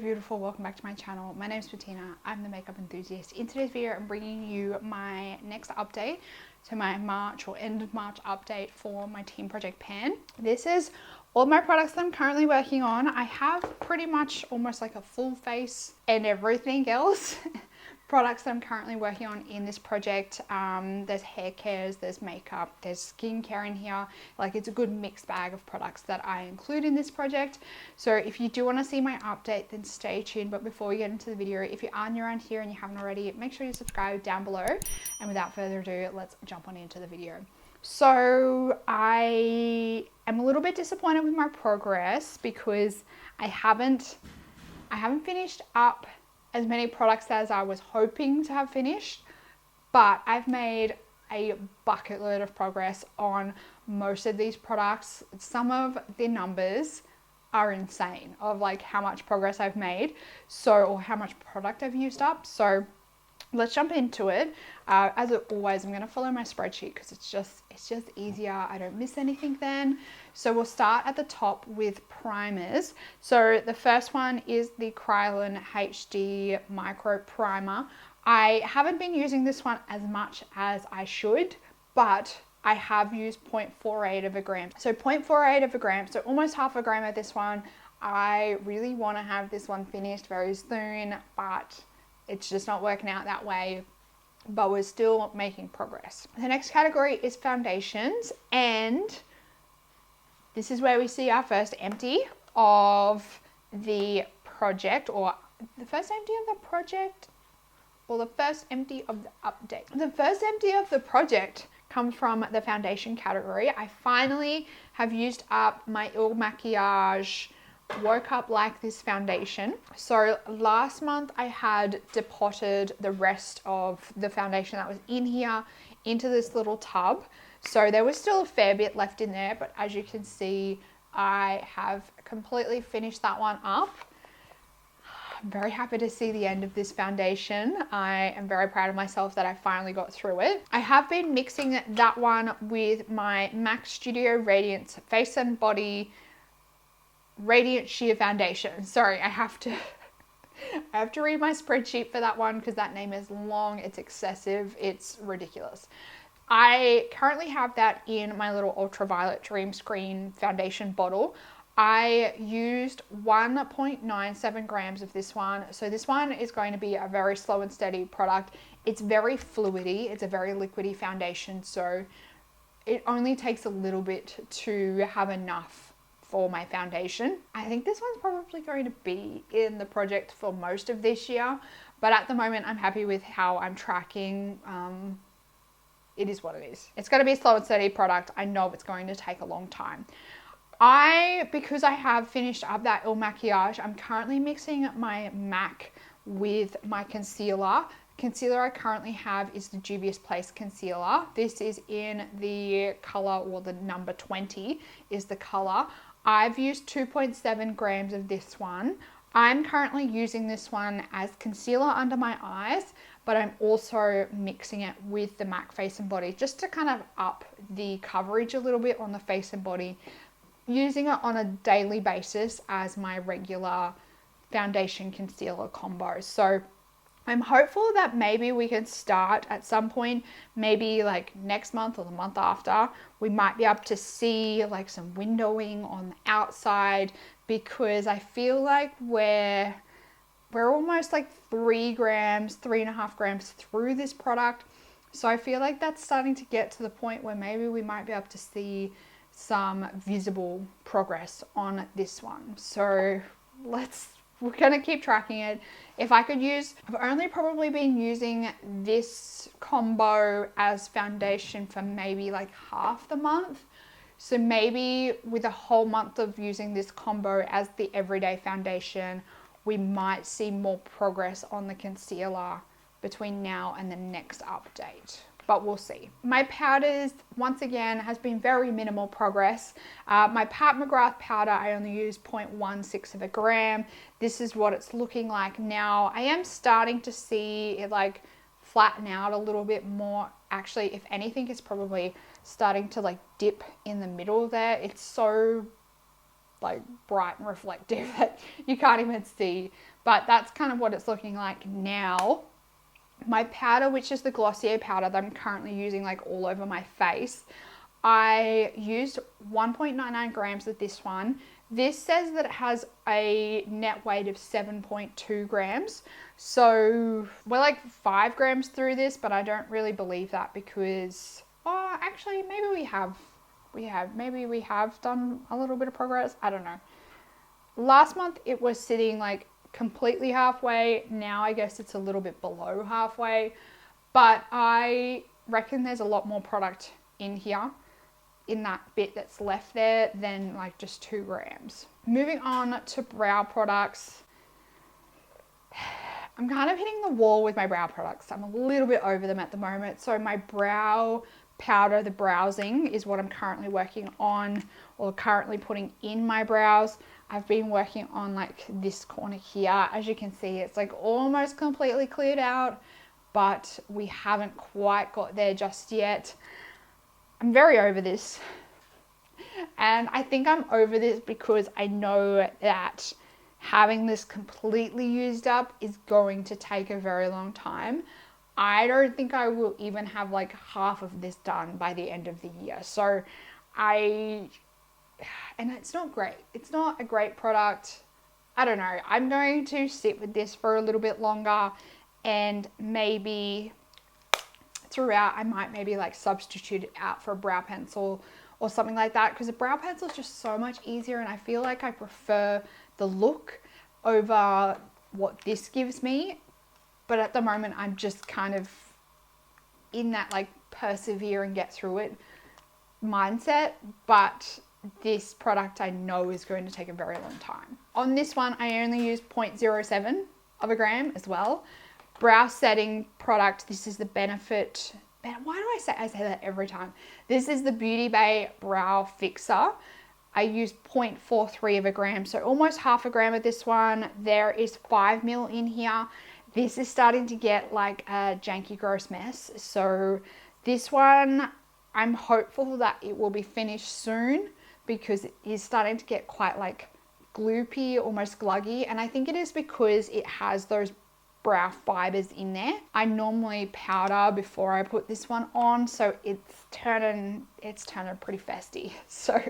beautiful, welcome back to my channel. My name is Bettina, I'm the makeup enthusiast. In today's video, I'm bringing you my next update to my March or end of March update for my Team Project Pan. This is all my products that I'm currently working on. I have pretty much almost like a full face and everything else products that I'm currently working on in this project. There's hair cares, there's makeup, there's skincare in here. Like, it's a good mixed bag of products that I include in this project. So if you do want to see my update, then stay tuned. But before we get into the video, if you are new around here and you haven't already, make sure you subscribe down below. And without further ado, let's jump on into the video. So I am a little bit disappointed with my progress because I haven't finished up as many products as I was hoping to have finished, but I've made a bucket load of progress on most of these products. Some of the numbers are insane of like how much progress I've made, or how much product I've used up. So let's jump into it. As always, I'm going to follow my spreadsheet because it's just easier. I don't miss anything then. So we'll start at the top with primers. So the first one is the Kryolan HD Micro Primer. I haven't been using this one as much as I should, but I have used 0.48 of a gram. So 0.48 of a gram, so almost half a gram of this one. I really want to have this one finished very soon, but it's just not working out that way, but we're still making progress. The next category is foundations, and this is where we see our first empty of the project, or the first empty of the project, or the first empty of the update. The first empty of the project comes from the foundation category. I finally have used up my Il Makiage Woke Up Like This foundation. So last month I had depotted the rest of the foundation that was in here into this little tub. So there was still a fair bit left in there, but as you can see, I have completely finished that one up. I'm very happy to see the end of this foundation. I am very proud of myself that I finally got through it. I have been mixing that one with my MAC Studio Radiance Face and Body Radiant Sheer Foundation. Sorry, I have to read my spreadsheet for that one because that name is long, it's excessive, it's ridiculous. I currently have that in my little ultraviolet dream screen foundation bottle. I used 1.97 grams of this one. So this one is going to be a very slow and steady product. It's very fluidy, it's a very liquidy foundation, so it only takes a little bit to have enough for my foundation. I think this one's probably going to be in the project for most of this year, but at the moment I'm happy with how I'm tracking. It is what it is. It's going to be a slow and steady product. I know it's going to take a long time. Because I have finished up that Il Makiage, I'm currently mixing my MAC with my concealer. Concealer I currently have is the Dubious Place concealer. This is in the color, or the number 20 is the color. I've used 2.7 grams of this one. I'm currently using this one as concealer under my eyes, but I'm also mixing it with the MAC Face and Body just to kind of up the coverage a little bit on the face and body, using it on a daily basis as my regular foundation concealer combo. So I'm hopeful that maybe we can start at some point, maybe like next month or the month after, we might be able to see like some windowing on the outside, because I feel like we're almost like 3.5 grams through this product. So I feel like that's starting to get to the point where maybe we might be able to see some visible progress on this one. So we're gonna keep tracking it. I've only probably been using this combo as foundation for maybe like half the month. So maybe with a whole month of using this combo as the everyday foundation, we might see more progress on the concealer between now and the next update. But we'll see. My powders, once again, has been very minimal progress. My Pat McGrath powder, I only use 0.16 of a gram. This is what it's looking like now. I am starting to see it like flatten out a little bit more. Actually, if anything, it's probably starting to like dip in the middle there. It's so like bright and reflective that you can't even see but that's kind of what it's looking like now. My powder, which is the Glossier powder that I'm currently using like all over my face, I used 1.99 grams of this one. This says that it has a net weight of 7.2 grams. So we're like 5 grams through this, but I don't really believe that because, oh, actually, maybe we have done a little bit of progress. I don't know. Last month it was sitting like completely halfway. Now I guess it's a little bit below halfway, but I reckon there's a lot more product in here, in that bit that's left there, than like just 2 grams. Moving on to brow products. I'm kind of hitting the wall with my brow products. I'm a little bit over them at the moment. So my brow powder, the Browsing, is what I'm currently working on, or currently putting in my brows. I've been working on like this corner here. As you can see, it's like almost completely cleared out, but we haven't quite got there just yet. I'm very over this. And I think I'm over this because I know that having this completely used up is going to take a very long time. I don't think I will even have like half of this done by the end of the year. So and it's not great. It's not a great product. I don't know. I'm going to sit with this for a little bit longer, and maybe throughout I might maybe like substitute it out for a brow pencil or something like that, because a brow pencil is just so much easier, and I feel like I prefer the look over what this gives me. But at the moment I'm just kind of in that like persevere and get through it mindset. But this product I know is going to take a very long time. On this one I only used 0.07 of a gram as well. Brow setting product, this is the Benefit. Why do I say that every time? This is the Beauty Bay Brow Fixer. I used 0.43 of a gram, so almost half a gram of this one. There is 5 ml in here. This is starting to get like a janky gross mess. So this one, I'm hopeful that it will be finished soon, because it is starting to get quite like gloopy, almost gluggy. And I think it is because it has those brow fibers in there. I normally powder before I put this one on, so it's turning pretty festy. So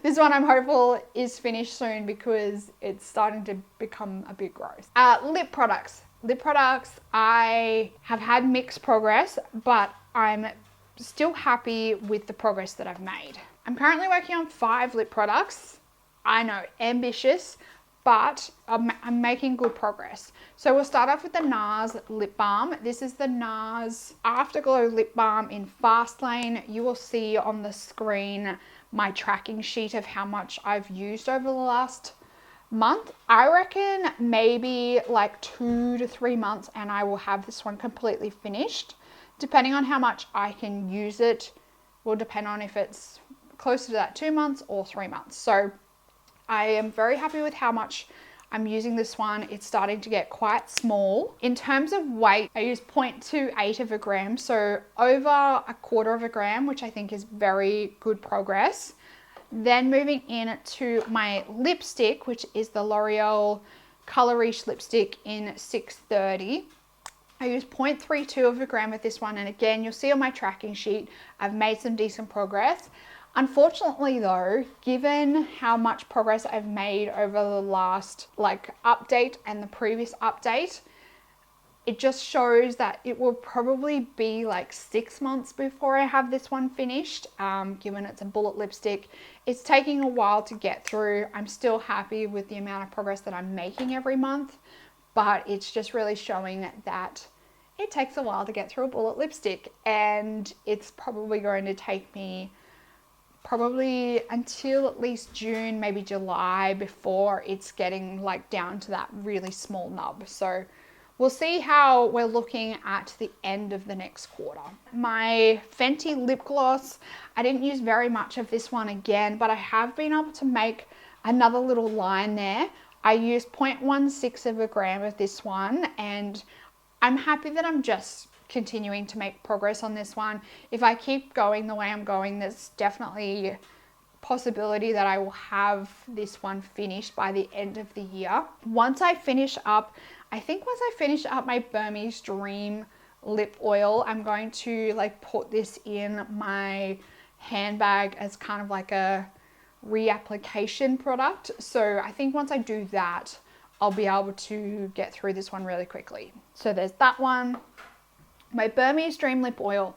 this one I'm hopeful is finished soon, because it's starting to become a bit gross. Lip products. Lip products, I have had mixed progress, but I'm still happy with the progress that I've made. I'm currently working on 5 lip products. I know, ambitious, but I'm making good progress. So we'll start off with the NARS lip balm. This is the NARS Afterglow lip balm in Fast Lane. You will see on the screen my tracking sheet of how much I've used over the last month. I reckon maybe like 2 to 3 months and I will have this one completely finished. Depending on how much I can use it will depend on if it's closer to that 2 months or 3 months. So I am very happy with how much I'm using this one. It's starting to get quite small. In terms of weight, I use 0.28 of a gram, so over 1/4 of a gram, which I think is very good progress. Then moving in to my lipstick, which is the L'Oreal Color Riche lipstick in 630. I use 0.32 of a gram with this one, and again, you'll see on my tracking sheet, I've made some decent progress. Unfortunately though, given how much progress I've made over the last like update and the previous update, it just shows that it will probably be like 6 months before I have this one finished. Given it's a bullet lipstick, it's taking a while to get through. I'm still happy with the amount of progress that I'm making every month, but it's just really showing that it takes a while to get through a bullet lipstick, and it's probably going to take me probably until at least June, maybe July, before it's getting like down to that really small nub. So we'll see how we're looking at the end of the next quarter. My Fenty lip gloss, I didn't use very much of this one again, but I have been able to make another little line there. I used 0.16 of a gram of this one, and I'm happy that I'm just continuing to make progress on this one. If I keep going the way I'm going, there's definitely possibility that I will have this one finished by the end of the year. Once I finish up my Burmese Dream lip oil, I'm going to like put this in my handbag as kind of like a reapplication product. So I think once I do that, I'll be able to get through this one really quickly. So there's that one. My Burmese Dream lip oil.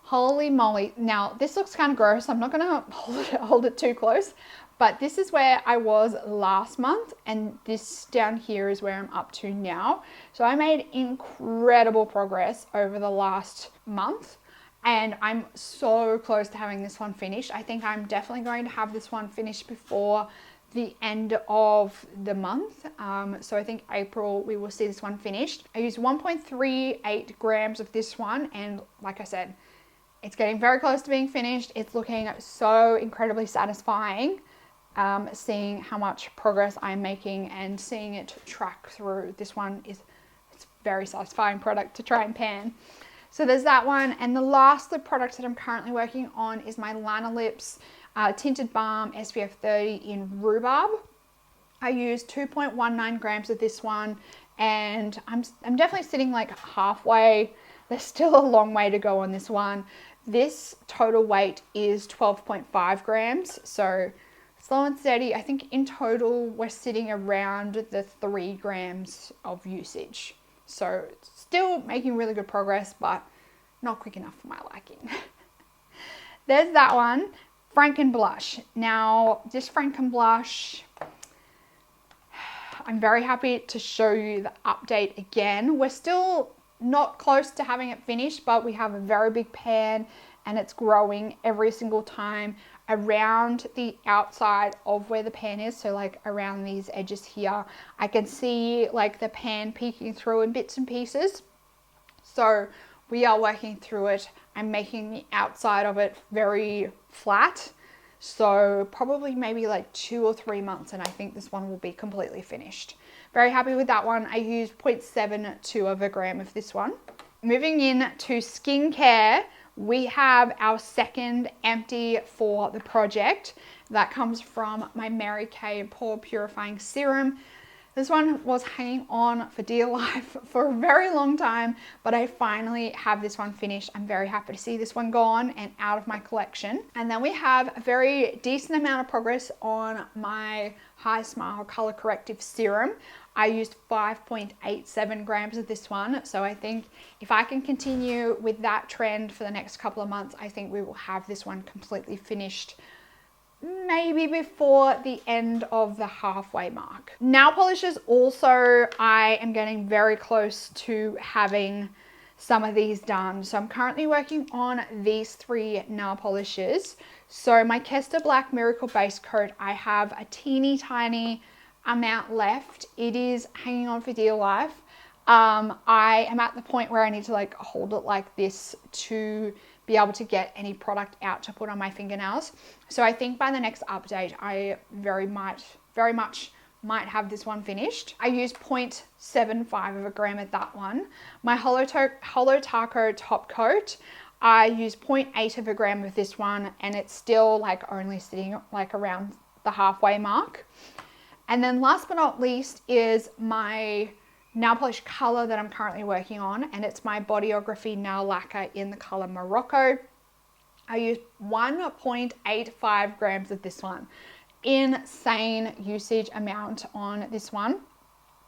Holy moly. Now this looks kind of gross. I'm not going to hold it too close, but this is where I was last month, and this down here is where I'm up to now. So I made incredible progress over the last month, and I'm so close to having this one finished. I think I'm definitely going to have this one finished before the end of the month. So I think April we will see this one finished. I used 1.38 grams of this one, and like I said, it's getting very close to being finished. It's looking so incredibly satisfying, seeing how much progress I'm making and seeing it track through. This one it's a very satisfying product to try and pan. So there's that one. And the last lip product that I'm currently working on is my Lana Lips Tinted Balm SPF 30 in Rhubarb. I used 2.19 grams of this one, and I'm definitely sitting like halfway. There's still a long way to go on this one. This total weight is 12.5 grams. So slow and steady. I think in total we're sitting around the 3 grams of usage. So still making really good progress, but not quick enough for my liking. There's that one. Franken blush. Now this Franken blush, I'm very happy to show you the update again. We're still not close to having it finished, but we have a very big pan and it's growing every single time around the outside of where the pan is. So like around these edges here, I can see like the pan peeking through in bits and pieces. So we are working through it. I'm making the outside of it very flat. So probably maybe like 2 or 3 months, and I think this one will be completely finished. Very happy with that one. I used 0.72 of a gram of this one. Moving in to skincare, we have our second empty for the project. That comes from my Mary Kay Pore Purifying Serum. This one was hanging on for dear life for a very long time, but I finally have this one finished. I'm very happy to see this one gone and out of my collection. And then we have a very decent amount of progress on my High Smile Color Corrective Serum. I used 5.87 grams of this one. So I think if I can continue with that trend for the next couple of months, I think we will have this one completely finished, maybe before the end of the halfway mark. Nail polishes also, I am getting very close to having some of these done. So I'm currently working on these 3 nail polishes. So my Kester Black Miracle Base Coat, I have a teeny tiny amount left. It is hanging on for dear life. I am at the point where I need to like hold it like this to be able to get any product out to put on my fingernails. So I think by the next update, I very much might have this one finished. I used 0.75 of a gram at that one. My Holo Taco Top Coat, I used 0.8 of a gram of this one, and it's still like only sitting like around the halfway mark. And then last but not least is my nail polish color that I'm currently working on, and it's my Bodyography Nail Lacquer in the color Morocco. I used 1.85 grams of this one. Insane usage amount on this one.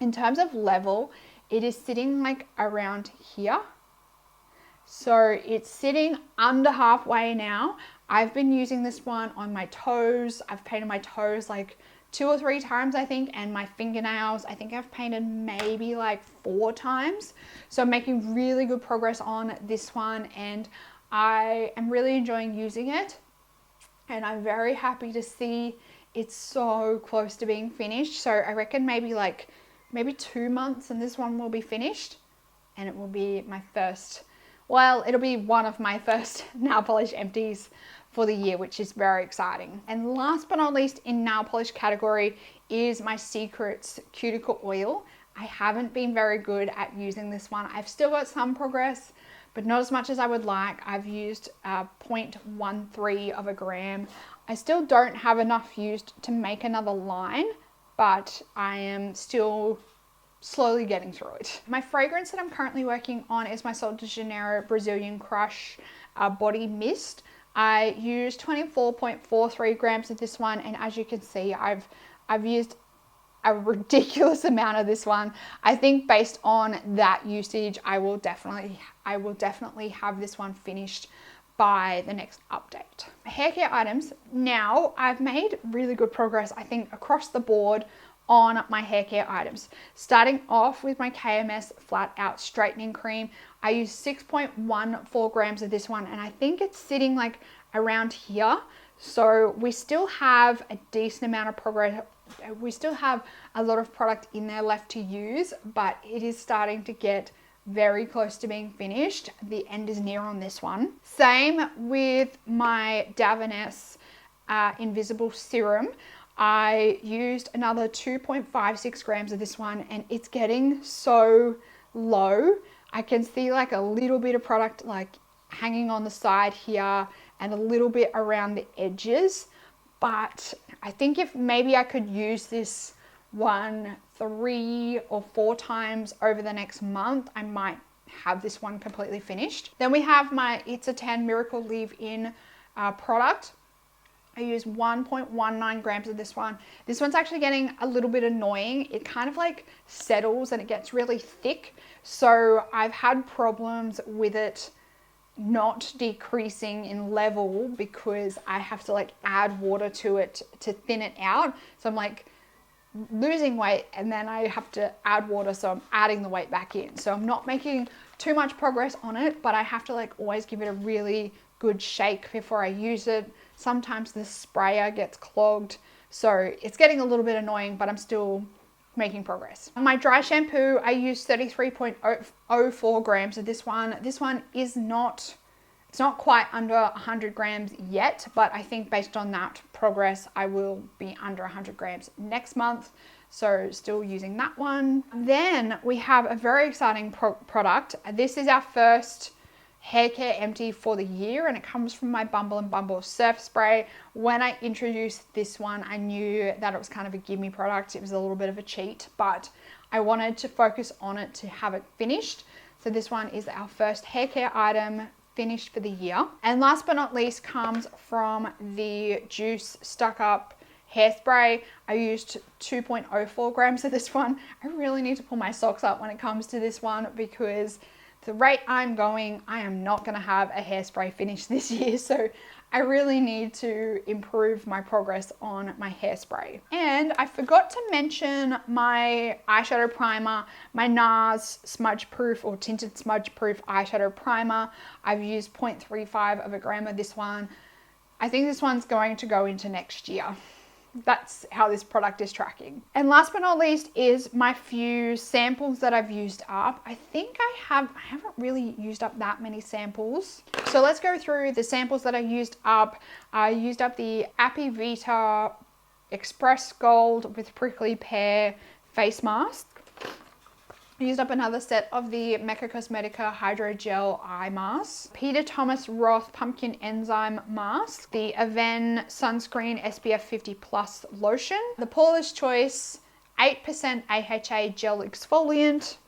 In terms of level, it is sitting like around here. So it's sitting under halfway now. I've been using this one on my toes. I've painted my toes like 2 or 3 times, I think, and my fingernails, I think I've painted maybe like 4 times. So I'm making really good progress on this one, and I am really enjoying using it. And I'm very happy to see it's so close to being finished. So I reckon maybe 2 months and this one will be finished, and it will be my first, well, it'll be one of my first nail polish empties for the year, which is very exciting. And last but not least in nail polish category is my Secrets Cuticle Oil. I haven't been very good at using this one. I've still got some progress, but not as much as I would like. I've used 0.13 of a gram. I still don't have enough used to make another line, but I am still slowly getting through it. My fragrance that I'm currently working on is my Sol de Janeiro Brazilian Crush Body Mist. I used 24.43 grams of this one, and as you can see, I've used a ridiculous amount of this one. I think based on that usage, I will definitely have this one finished by the next update. Hair care items. Now I've made really good progress, I think, across the board on my hair care items. Starting off with my KMS Flat Out Straightening Cream. I use 6.14 grams of this one, and I think it's sitting like around here. So we still have a decent amount of progress. We still have a lot of product in there left to use, but it is starting to get very close to being finished. The end is near on this one. Same with my Davines Invisible Serum. I used another 2.56 grams of this one, and it's getting so low. I can see like a little bit of product like hanging on the side here and a little bit around the edges. But I think if maybe I could use this one 3 or 4 times over the next month, I might have this one completely finished. Then we have my It's a Tan Miracle Leave-In product. I use 1.19 grams of this one. This one's actually getting a little bit annoying. It kind of like settles and it gets really thick. So I've had problems with it not decreasing in level because I have to like add water to it to thin it out. So I'm like losing weight and then I have to add water, so I'm adding the weight back in. So I'm not making too much progress on it, but I have to like always give it a really good shake before I use it. Sometimes the sprayer gets clogged, so it's getting a little bit annoying, but I'm still making progress. My dry shampoo, I use 33.04 grams of this one. This one is not, it's not quite under 100 grams yet, but I think based on that progress, I will be under 100 grams next month. So still using that one. Then we have a very exciting product. This is our first hair care empty for the year, and it comes from my Bumble and Bumble surf spray. When I introduced this one, I knew that it was kind of a gimme product. It was a little bit of a cheat, but I wanted to focus on it to have it finished. So this one is our first hair care item finished for the year. And last but not least comes from the Juice Stuck Up hairspray. I used 2.04 grams of this one. I really need to pull my socks up when it comes to this one because the rate I'm going, I am not going to have a hairspray finish this year. So I really need to improve my progress on my hairspray. And I forgot to mention my eyeshadow primer, my NARS smudge proof or tinted smudge proof eyeshadow primer. I've used 0.35 of a gram of this one. I think this one's going to go into next year. That's how this product is tracking. And last but not least is my few samples that I've used up. I think I haven't really used up that many samples. So let's go through the samples that I used up. I used up the Appy Vita Express Gold with Prickly Pear face mask. I used up another set of the Mecca Cosmetica Hydrogel Eye Mask, Peter Thomas Roth Pumpkin Enzyme Mask, the Aven Sunscreen SPF 50 Plus Lotion, the Paula's Choice 8% AHA Gel Exfoliant,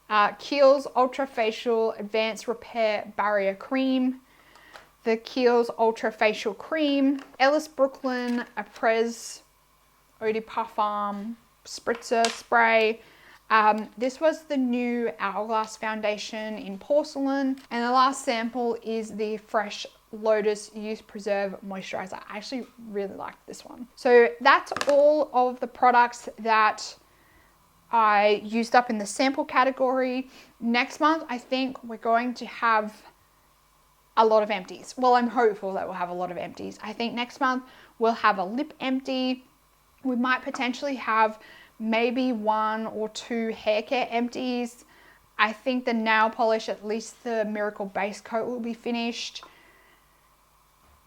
Kiehl's Ultra Facial Advanced Repair Barrier Cream, the Kiehl's Ultra Facial Cream, Ellis Brooklyn Aprez Eau de Parfum Spritzer Spray. This was the new Hourglass foundation in porcelain, and the last sample is the Fresh Lotus Youth Preserve Moisturizer. I actually really like this one. So that's all of the products that I used up in the sample category. Next month, I think we're going to have a lot of empties. Well, I'm hopeful that we'll have a lot of empties. I think next month we'll have a lip empty. We might potentially have maybe 1 or 2 hair care empties. I think the nail polish, at least the Miracle Base Coat, will be finished.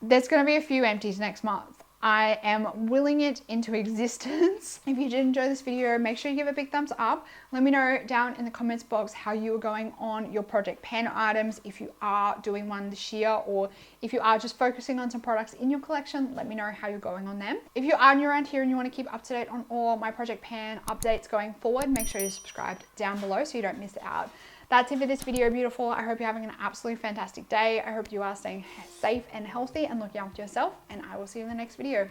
There's going to be a few empties next month. I am willing it into existence. If you did enjoy this video, make sure you give it a big thumbs up. Let me know down in the comments box how you are going on your project pan items, if you are doing one this year, or if you are just focusing on some products in your collection. Let me know how you're going on them. If you are new around here and you want to keep up to date on all my project pan updates going forward, make sure you're subscribed down below so you don't miss out. That's it for this video, beautiful. I hope you're having an absolutely fantastic day. I hope you are staying safe and healthy and looking after yourself, and I will see you in the next video.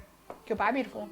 Goodbye, beautiful.